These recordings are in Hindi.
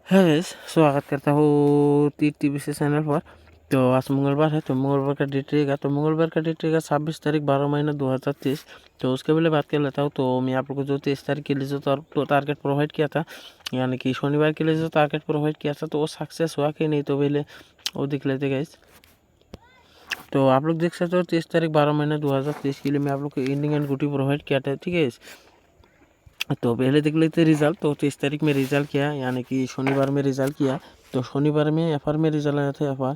है गाइस, स्वागत करता हूँ तीर टीवीसी चैनल पर। तो आज मंगलवार है, तो मंगलवार का डेट रहेगा। तो मंगलवार का डेट रहेगा 26 तारीख 12 महीना 2023। तो उसके पहले बात कर लेता हूँ। तो मैं आप लोगों को जो 23 तारीख के लिए जो टारगेट प्रोवाइड किया था, यानी कि शनिवार के लिए जो टारगेट प्रोवाइड किया था, तो वो सक्सेस हुआ कि नहीं, तो पहले वो देख लेते गाइस। तो आप लोग देख सकते हो 23 तारीख 12 महीना 2023 के लिए मैं आप लोग को एंडिंग एंड गुटी प्रोवाइड किया था, ठीक है। तो पहले देख लेते रिजल्ट। तो 23 तारीख में रिजल्ट किया, यानी कि शनिवार में रिजल्ट किया। तो शनिवार में एफआर में रिजल्ट आया था,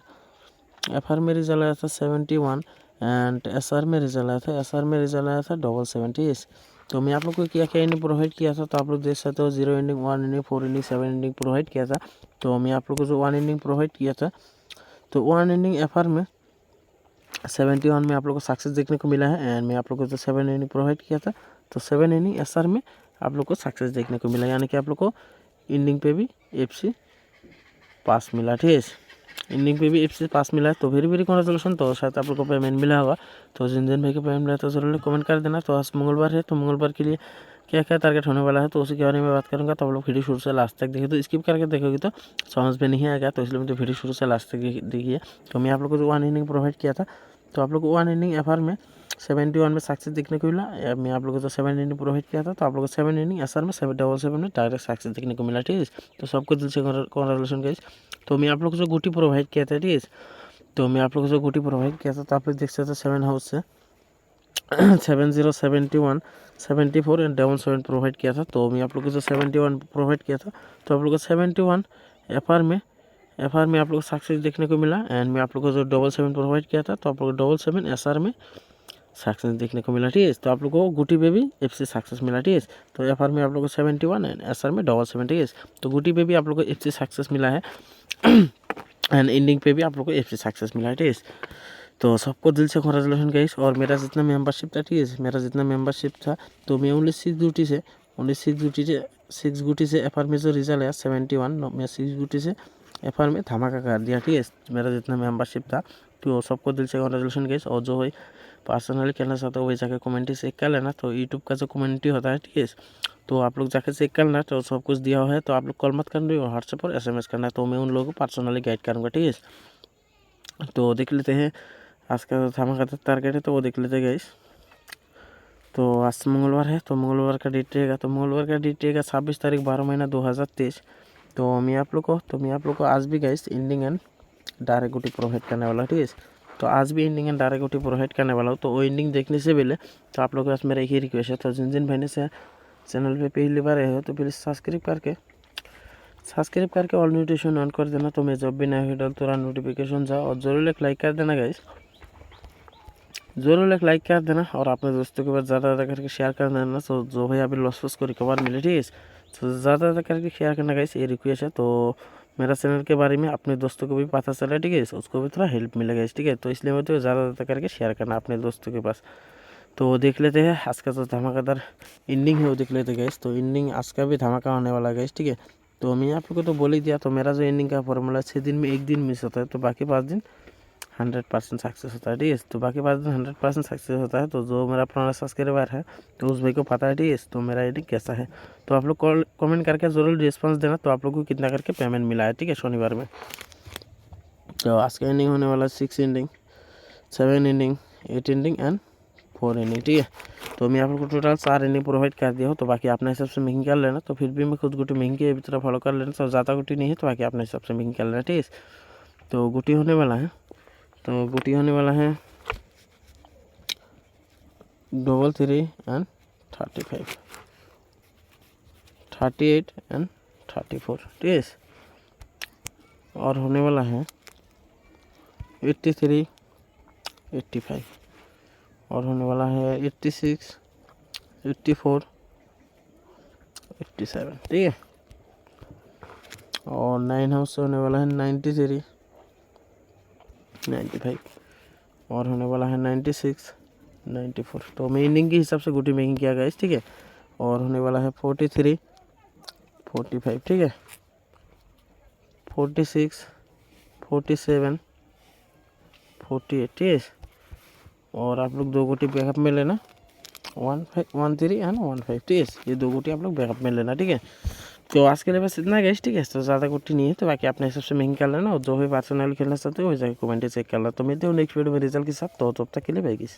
एफआर में रिजल्ट आया था 71 एंड एसआर में रिजल्ट आया था, एसआर में रिजल्ट आया था 770। तो मैं आप लोग को क्या क्या एंडिंग प्रोवाइड किया था, तो आप लोग देख सकते हो 0 ending, 1 ending, 4 ending, 7 ending provide किया था। तो मैं आप लोग को जो 1 एंडिंग प्रोवाइड किया था, तो 1 एंडिंग एफआर में 71 में आप लोग को सक्सेस देखने को मिला है। एंड मैं आप लोग को जो 7 एंडिंग प्रोवाइड किया था, तो 7 एंडिंग एसआर में आप लोग को सक्सेस देखने को मिला, यानी कि आप लोग को एंडिंग पे भी एफसी पास मिला, ठीक है। एंडिंग पे भी एफसी पास मिला है। तो वेरी वेरी कॉन्ग्रेचुलेसन। तो शायद आप लोग को पेमेंट मिला होगा। तो जिन जिन भाई को पेमेंट मिला तो जरूर कमेंट कर देना। तो आज मंगलवार है, तो मंगलवार के लिए क्या क्या टारगेट होने वाला है, तो उसी के बारे में बात करूँगा। तो आप लोग वीडियो शुरू से लास्ट तक देखिए। तो स्किप करके देखोगे तो समझ में नहीं आएगा, तो इसलिए मुझे वीडियो शुरू से लास्ट तक देखिए। तो मैं आप लोग को जो 1 इनिंग प्रोवाइड किया था, तो आप लोग को 1 इनिंग एफआर में 71 में सक्सेस देखने को मिला। मैं आप लोगों को 7 इनिंग प्रोवाइड किया था, तो आप लोग को 7 इनिंग एसआर में 777 में डायरेक्ट सक्सेस देखने को मिला, ठीक है। तो सबको दिल से कॉन्ग्रेचुलेसन गाइस। तो मैं आप लोग को जो गुटी प्रोवाइड किया था, ठीक है। तो मैं आप लोग को जो गुटी प्रोवाइड किया था, तो आप लोग देख सकते हो 7 हाउस से 70, 71, 74 एंड 77 प्रोवाइड किया था। तो मैं आप लोग को जो 71 प्रोवाइड किया था, तो आप लोग को 71 एफआर में आप लोग को सक्सेस देखने को मिला। एंड मैं आप लोग को जो 77 प्रोवाइड किया था, तो आप लोग को 77 एसआर में सक्सेस देखने को मिला, ठीक है। तो आप लोग को गुटी पे भी एफसी सक्सेस मिला, ठीक है। तो एफआर में आप लोग को 71 एंड एसआर में 77, ठीक है। तो गुटी पे भी आप लोग को एफसी सक्सेस मिला है एंड एंडिंग पे भी आप लोग को एफसी सक्सेस मिला है, ठीक है। तो सबको दिल से कॉन्ग्रेचुलेसन गाइस। और मेरा जितना मेंबरशिप था, ठीक है, मेरा जितना मेंबरशिप था, तो मैं ओनली 6 गुटी से एफआर में जो रिजल्ट है 71, मैं 6 गुटी से एफआर में धमाका कर दिया, ठीक है। मेरा जितना मेंबरशिप था, तो सबको दिल से कॉन्ग्रेचुलेसन गाइस। और जो है पर्सनली कहना चाहता हूँ, वही जाके कमेंट्री चेक कर लेना। तो यूट्यूब का जो कमेंट्री होता है, ठीक है, तो आप लोग जाके चेक करना। तो सब कुछ दिया हुआ है। तो आप लोग कॉल मत करना और व्हाट्सएप पर एसएमएस करना, तो मैं उन लोगों को पर्सनली गाइड करूँगा, ठीक है। तो देख लेते हैं आज का धमाका टारगेट है, तो वो देख लेते हैं गाइस। तो आज मंगलवार है, तो मंगलवार का डेट रहेगा, तो मंगलवार का डेट रहेगा 26 तारीख 12 महीना 2023। तो मैं आप लोग को आज भी गाइस एंडिंग एंड डायरेक्ट गुटी प्रोवाइड करने वाला, ठीक है। तो आज भी एंडिंग एंड डायरेक्ट गुटी प्रोवाइड करने वाला हूँ। तो वो एंडिंग देखने से पहले तो आप लोग के पास मेरा एक ही रिक्वेस्ट है, तो जिन जिन भाई ने से चैनल पे पहली बार आए हो, तो प्लीज़ सब्सक्राइब करके ऑल नोटिफिकेशन ऑन कर देना। तो मैं जब भी नया वीडियो तुरंत नोटिफिकेशन जाओ। और ज़रूर एक लाइक कर देना गाइस, ज़रूर एक लाइक कर देना। और अपने दोस्तों के पास ज़्यादा करके शेयर कर देना, तो जो भाई अभी लॉस को रिकवर मिले, ठीक है। तो ज़्यादा करके शेयर करना गाइस, ये रिक्वेस्ट है। तो मेरा चैनल के बारे में अपने दोस्तों को भी पता चला, ठीक है, उसको भी थोड़ा हेल्प मिलेगा, ठीक है। तो इसलिए मैं तो ज़्यादा करके शेयर करना अपने दोस्तों के पास। तो देख लेते हैं आज का जो धमाकेदार एंडिंग है, वो देख लेते गाइस। तो एंडिंग आज का भी धमाका होने वाला गाइस, ठीक है। तो मैं आप लोग को तो बोल ही दिया। तो मेरा जो एंडिंग का फॉर्मूला 6 दिन में 1 दिन मिस होता है, तो बाकी 5 दिन 100% सक्सेस होता है, ठीक है। तो बाकी 5 दिन 100% सक्सेस होता है। तो जो मेरा पुराना सब्सक्राइबर है, तो उस भाई को पता है, ठीक है, तो मेरा एंडिंग कैसा है। तो आप लोग कमेंट करके ज़रूर रिस्पॉन्स देना, तो आप लोग को कितना करके पेमेंट मिला है, ठीक है, शनिवार में। तो आज का एंडिंग होने वाला 6 ending, 7 ending, 8 ending and 4 ending, ठीक है। तो मैं आप लोग को टोटल 4 एंडिंग प्रोवाइड कर दिया हूँ। तो बाकी अपने हिसाब से मेकिंग कर लेना। तो फिर भी मैं खुद गुटी मेकिंग की तरह फॉलो कर लेना। तो ज़्यादा गुटी नहीं है, तो बाकी अपने हिसाब से मेकिंग कर लेना, ठीक है। तो गुटी होने वाला है, तो गुटी होने वाला है 33 एंड 35, 38 एंड 34, ठीक है। और होने वाला है 83, 85, और होने वाला है 86, 84, 87, ठीक है। और 9 हाउस से होने वाला है 93, 95, और होने वाला है 96, 94। तो मैं एंडिंग के हिसाब से गुटी मेकिंग किया गया, ठीक है। और होने वाला है 43, 45, ठीक है, 46, 47, 48, ठीक है। और आप लोग 2 गोटी बैकअप में लेना, 13 एंड 15, ठीक है। ये 2 गोटी आप लोग बैकअप में लेना, ठीक है। तो आज के लिए बस इतना गाइस, ठीक है। तो ज़्यादा कुछ नहीं है, तो बाकी अपने हिसाब से मेकिंग कर लेना, और जो भी पर्सनली खेलना चाहते हो वही जाके कमेंट चेक कर लो। तो मिलते हो नेक्स्ट वीडियो में रिजल्ट के साथ, तो तब तक के लिए बाय गाइस।